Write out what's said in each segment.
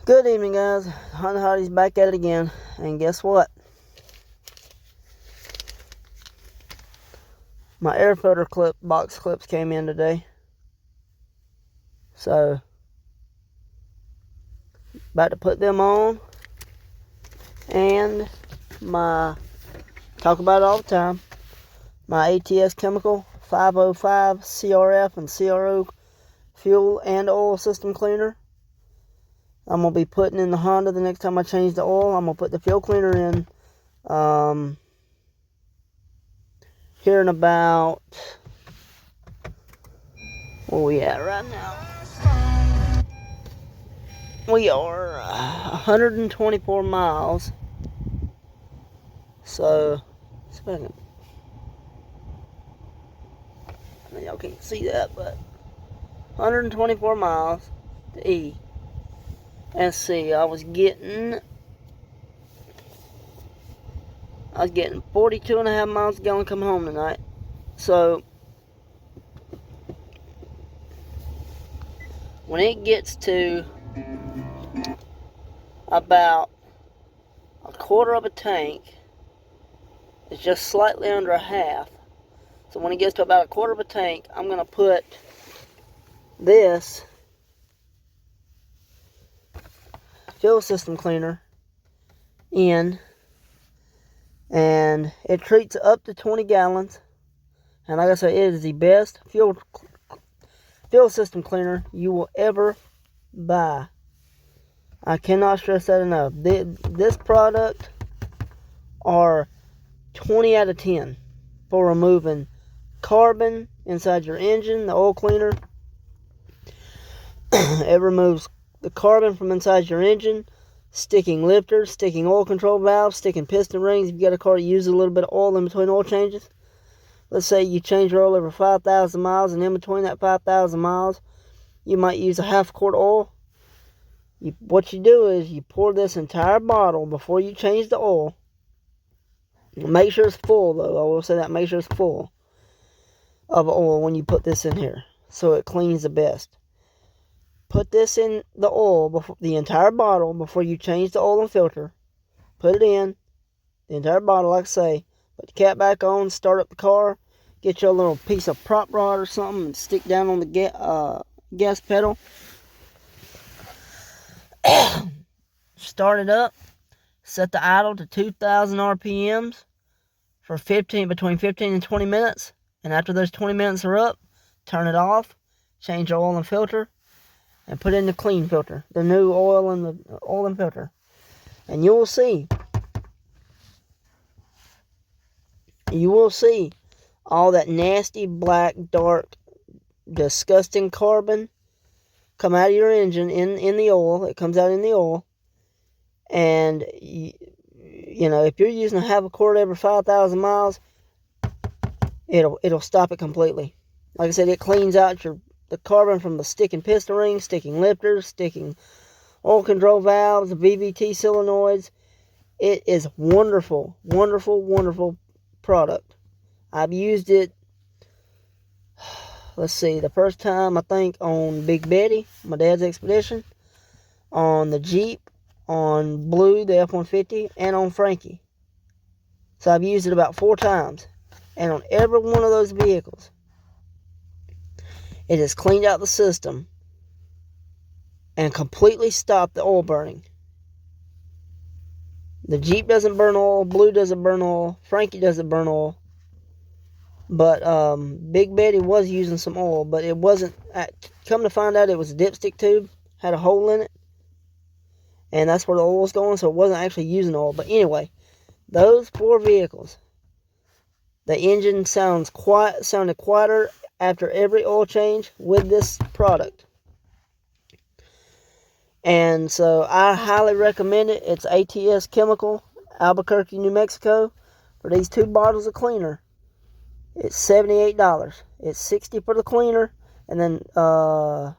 Good evening, guys. Hunt Hardy's back at it again, and guess what? My air filter box clips came in today, so about to put them on, and talk about it all the time. My ATS chemical 505 CRF and CRO fuel and oil system cleaner. I'm going to be putting in the Honda the next time I change the oil. I'm going to put the fuel cleaner in here in about, where we at right now? We are 124 miles. So, I know y'all can't see that, but 124 miles to E. Let's see, I was getting 42.5 miles a gallon coming home tonight. So, when it gets to about a quarter of a tank, it's just slightly under a half. So when it gets to about a quarter of a tank, I'm going to put this fuel system cleaner in, and it treats up to 20 gallons. And like I said, it is the best fuel system cleaner you will ever buy. I cannot stress that enough. This product are 20 out of 10 for removing carbon inside your engine. The oil cleaner, it removes the carbon from inside your engine, sticking lifters, sticking oil control valves, sticking piston rings. If you got a car that uses a little bit of oil in between oil changes, let's say you change your oil over 5,000 miles, and in between that 5,000 miles, you might use a half quart of oil. What you do is you pour this entire bottle before you change the oil. Make sure it's full, though. I will say that. Make sure it's full of oil when you put this in here, so it cleans the best. Put this in the oil, the entire bottle, before you change the oil and filter. Put it in, the entire bottle, like I say. Put the cap back on, start up the car, get your little piece of prop rod or something, and stick down on the gas pedal. Start it up. Set the idle to 2,000 RPMs for between 15 and 20 minutes. And after those 20 minutes are up, turn it off, change your oil and filter, and put in the clean filter, the new oil and filter. And you will see all that nasty, black, dark, disgusting carbon come out of your engine in the oil. It comes out in the oil. And, you know, if you're using a half a quart every 5,000 miles, it'll stop it completely. Like I said, it cleans out the carbon from the sticking piston rings, sticking lifters, sticking oil control valves, VVT solenoids. It is wonderful, wonderful, wonderful product. I've used it, let's see, the first time I think on Big Betty, my dad's Expedition, on the Jeep, on Blue, the F-150, and on Frankie. So I've used it about 4 times. And on every one of those vehicles, it has cleaned out the system and completely stopped the oil burning. The Jeep doesn't burn oil, Blue doesn't burn oil, Frankie doesn't burn oil. But Big Betty was using some oil, but it wasn't. Come to find out, it was a dipstick tube, had a hole in it, and that's where the oil was going, so it wasn't actually using oil. But anyway, those 4 vehicles, the engine sounded quieter after every oil change with this product. And so I highly recommend it. It's ATS Chemical, Albuquerque, New Mexico. For these 2 bottles of cleaner, it's $78. It's $60 for the cleaner, and then $18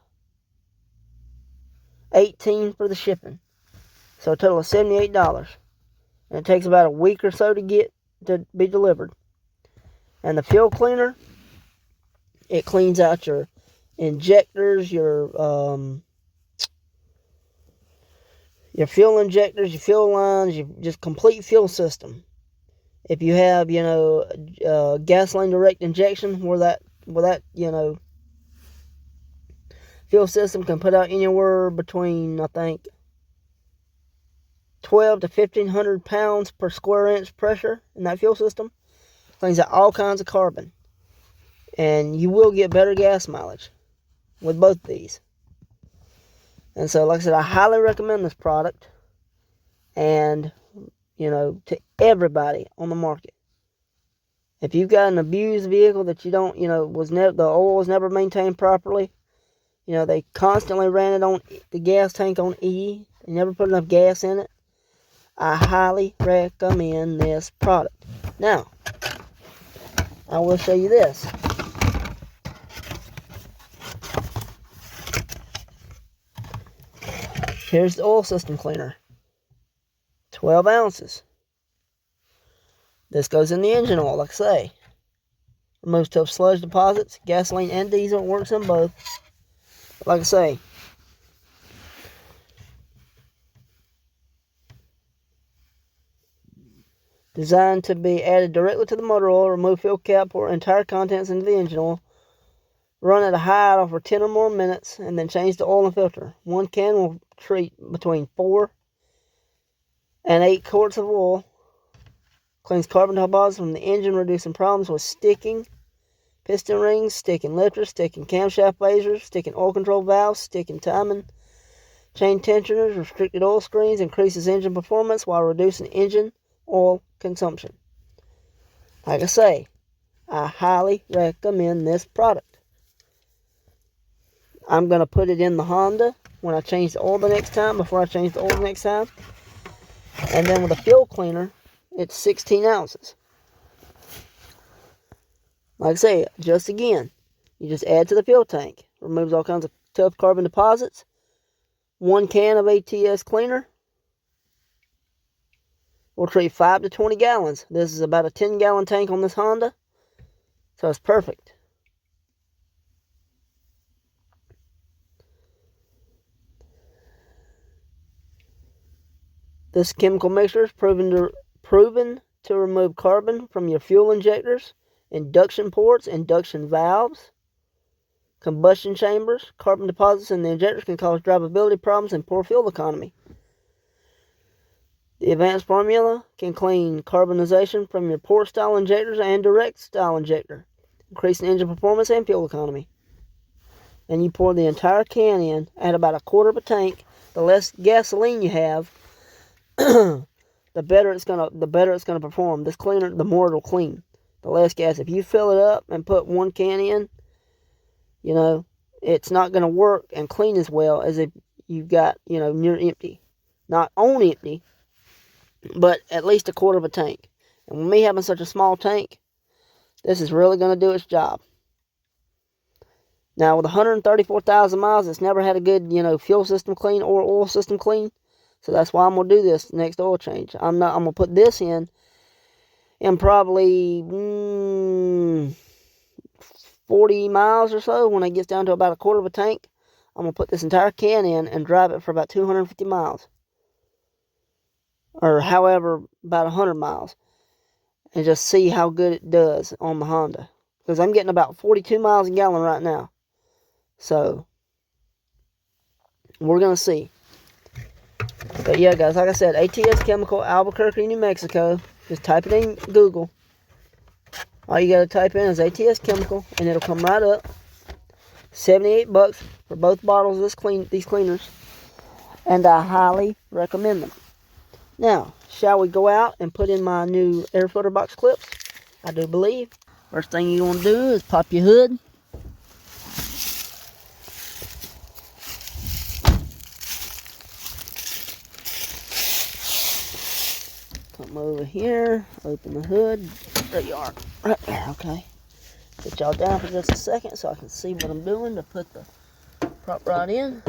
for the shipping. So a total of $78. And it takes about a week or so to be delivered. And the fuel cleaner, it cleans out your injectors, your your fuel injectors, your fuel lines, your just complete fuel system. If you have, gasoline direct injection, where that fuel system can put out anywhere between, I think, 12 to 1,500 pounds per square inch pressure in that fuel system. Cleans out all kinds of carbon. And you will get better gas mileage with both these. And so, like I said, I highly recommend this product. And, to everybody on the market. If you've got an abused vehicle that you don't, the oil was never maintained properly, they constantly ran it on the gas tank on E. They never put enough gas in it. I highly recommend this product. Now, I will show you this. Here's the oil system cleaner. 12 ounces. This goes in the engine oil, like I say. Removes tough sludge deposits, gasoline and diesel. It works in both. But like I say, designed to be added directly to the motor oil, remove fuel cap, pour entire contents into the engine oil, run at a high for 10 or more minutes, and then change the oil and filter. One can will treat between 4 and 8 quarts of oil. Cleans carbon deposits from the engine, reducing problems with sticking piston rings, sticking lifters, sticking camshaft phasers, sticking oil control valves, sticking timing chain tensioners, restricted oil screens, increases engine performance while reducing engine oil consumption. Like I say, I highly recommend this product. I'm going to put it in the Honda when I change the oil the next time, before I change the oil the next time. And then with a fuel cleaner, it's 16 ounces. Like I say, just again, you just add to the fuel tank. Removes all kinds of tough carbon deposits. 1 can of ATS cleaner will treat 5 to 20 gallons. This is about a 10-gallon tank on this Honda. So it's perfect. This chemical mixture is proven to remove carbon from your fuel injectors, induction ports, induction valves, combustion chambers. Carbon deposits in the injectors can cause drivability problems and poor fuel economy. The advanced formula can clean carbonization from your port style injectors and direct style injector, increasing engine performance and fuel economy. And you pour the entire can in at about a quarter of a tank. The less gasoline you have, the better it's gonna perform. This cleaner, the more it'll clean. The less gas. If you fill it up and put 1 can in, it's not gonna work and clean as well as if you've got, near empty. Not on empty, but at least a quarter of a tank. And with me having such a small tank, this is really gonna do its job. Now with 134,000 miles, it's never had a good, fuel system clean or oil system clean. So that's why I'm going to do this next oil change. I'm going to put this in probably 40 miles or so. When it gets down to about a quarter of a tank, I'm going to put this entire can in and drive it for about 250 miles. Or however, about 100 miles. And just see how good it does on the Honda. Because I'm getting about 42 miles a gallon right now. So, we're going to see. But yeah, guys, like I said, ATS Chemical, Albuquerque, New Mexico. Just type it in Google. All you got to type in is ATS Chemical, and it'll come right up. $78 for both bottles of these cleaners. And I highly recommend them. Now, shall we go out and put in my new air filter box clips? I do believe. First thing you want to do is pop your hood. Come over here, open the hood. There you are, right there, okay. Put y'all down for just a second so I can see what I'm doing to put the prop rod in.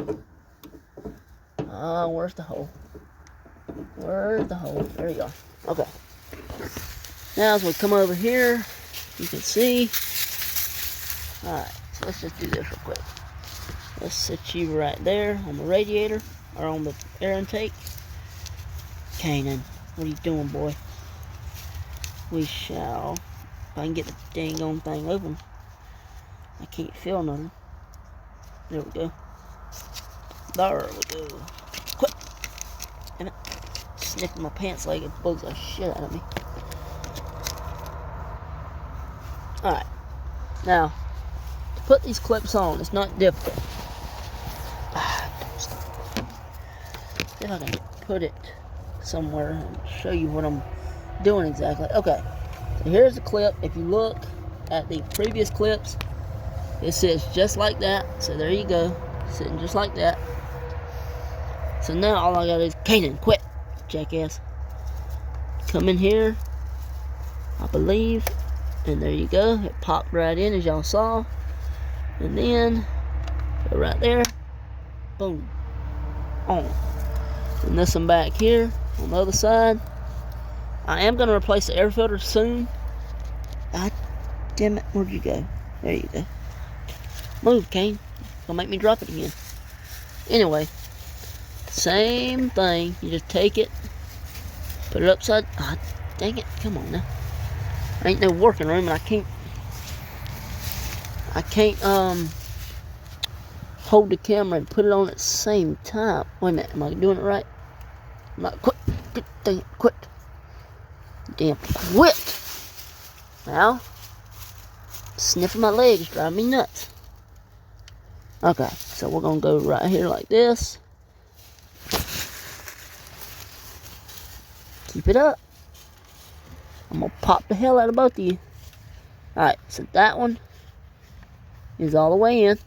Where's the hole? Where's the hole? There you are. Okay. Now as we come over here, you can see. Alright, so let's just do this real quick. Let's set you right there on the radiator, or on the air intake. Kanan, what are you doing, boy? We shall. If I can get the dang on thing open. I can't feel nothing. There we go. There we go. Quit! Damn it. Sniffing my pants leg, it bugs the shit out of me. Alright. Now, to put these clips on, it's not difficult. See if I can put it somewhere and show you what I'm doing exactly. Okay, so here's the clip. If you look at the previous clips, it sits just like that. So there you go, sitting just like that. So now all I gotta do is, Kanan, quit, jackass. Come in here, I believe, and there you go. It popped right in, as y'all saw. And then go right there, boom, on. And this one back here on the other side. I am going to replace the air filter soon. God damn it, where'd you go? There you go. Move, Kane. Gonna make me drop it again. Anyway, same thing. You just take it, put it upside. Ah, dang it! Come on now. Ain't no working room, and I can't hold the camera and put it on at the same time. Wait a minute, am I doing it right? I'm not. Quit! Dang it! Quit! Damn! Quit! Now, sniffing my legs, driving me nuts. Okay, so we're gonna go right here like this. Keep it up. I'm gonna pop the hell out of both of you. Alright, so that one is all the way in.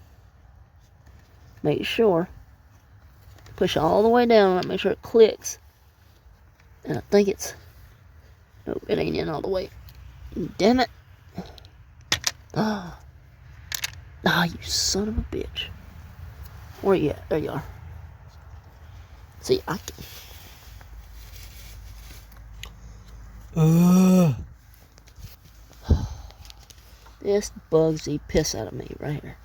Make sure. Push all the way down on it, make sure it clicks. And I think it's... Nope, it ain't in all the way. Damn it. Ah, you son of a bitch. Where you at? There you are. See, I can... This bugs the piss out of me right here.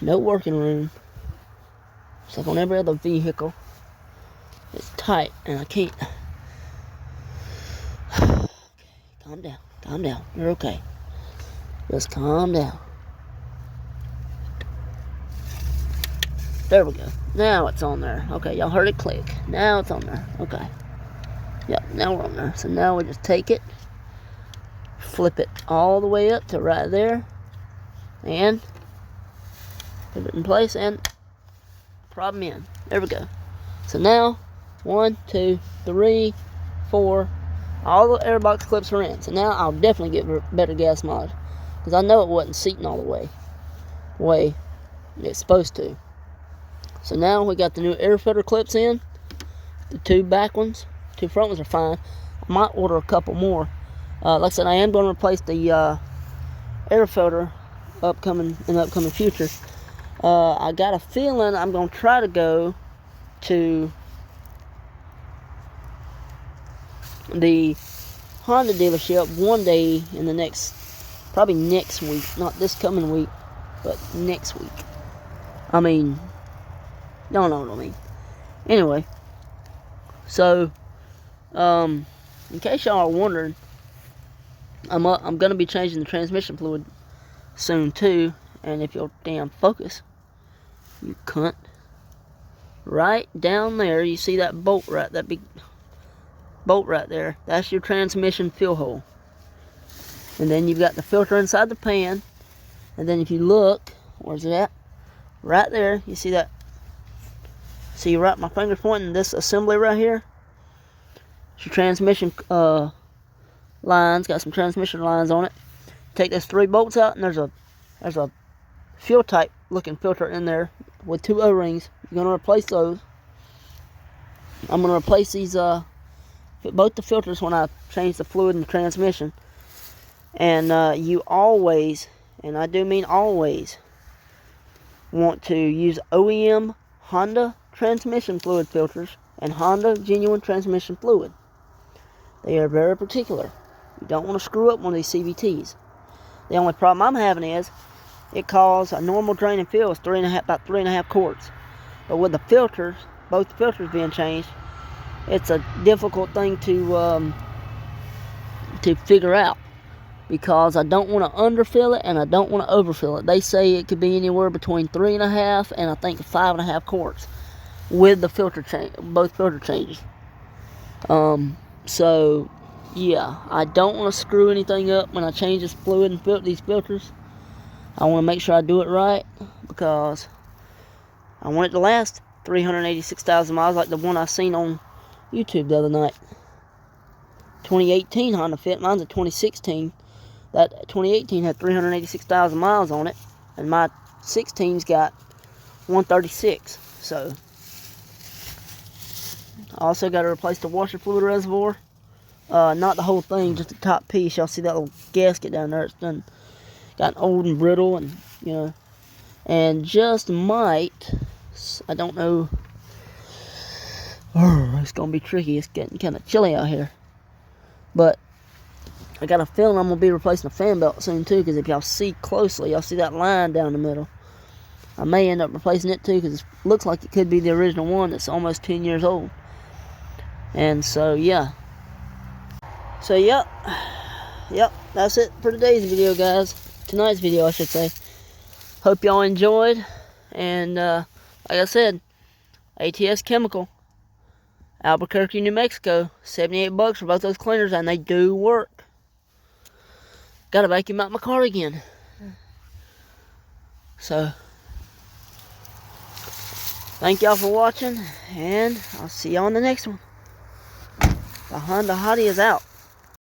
No working room. It's like on every other vehicle. It's tight and I can't... Okay, calm down. Calm down. You're okay. Just calm down. There we go. Now it's on there. Okay, y'all heard it click. Now it's on there. Okay. Yep, now we're on there. So now we just take it, flip it all the way up to right there, and put it in place and prop them in. There we go. So now, 1, 2, 3, 4, all the airbox clips are in. So now I'll definitely get better gas mileage, because I know it wasn't seating all the way it's supposed to. So now we got the new air filter clips in. The 2 back ones, 2 front ones are fine. I might order a couple more. Like I said, I am going to replace the air filter in the upcoming future. I got a feeling I'm going to try to go to the Honda dealership one day in the probably next week. Not this coming week, but next week. I mean, y'all know what I mean. Anyway, so, in case y'all are wondering, I'm going to be changing the transmission fluid soon too. And if you'll damn focus, you cunt. Right down there, you see that bolt that big bolt right there. That's your transmission fuel hole. And then you've got the filter inside the pan. And then if you look, where's it at? Right there, you see that? See right, my finger's pointing this assembly right here. It's your transmission lines. Got some transmission lines on it. Take those 3 bolts out, and there's a fuel type looking filter in there with 2 O-rings. You're gonna replace those. I'm gonna replace these both the filters when I change the fluid in the transmission. And you always, and I do mean always, want to use OEM Honda transmission fluid filters and Honda genuine transmission fluid. They are very particular. You don't want to screw up one of these CVTs. The only problem I'm having is it calls a normal drain and fill is about 3.5 quarts. But with the filters, both filters being changed, it's a difficult thing to figure out, because I don't want to underfill it and I don't want to overfill it. They say it could be anywhere between 3.5 and I think 5.5 quarts with the filter change, both filter changes. So yeah, I don't want to screw anything up when I change this fluid and these filters. I want to make sure I do it right, because I want it to last 386,000 miles, like the one I seen on YouTube the other night. 2018 Honda Fit, mine's a 2016. That 2018 had 386,000 miles on it, and my 16's got 136. So I also got to replace the washer fluid reservoir. Not the whole thing, just the top piece. Y'all see that little gasket down there? It's gotten old and brittle, and you know, and just might, I don't know. It's gonna be tricky. It's getting kind of chilly out here, but I got a feeling I'm gonna be replacing the fan belt soon too. Because if y'all see closely, y'all see that line down the middle. I may end up replacing it too, because it looks like it could be the original one that's almost 10 years old. And so yeah. So yep, that's it for today's video, guys. Tonight's video, I should say. Hope y'all enjoyed. And like I said, ATS Chemical, Albuquerque, New Mexico, $78 for both those cleaners, and they do work. Gotta vacuum out my car again. So thank y'all for watching, and I'll see y'all on the next one. The Honda Hottie is out.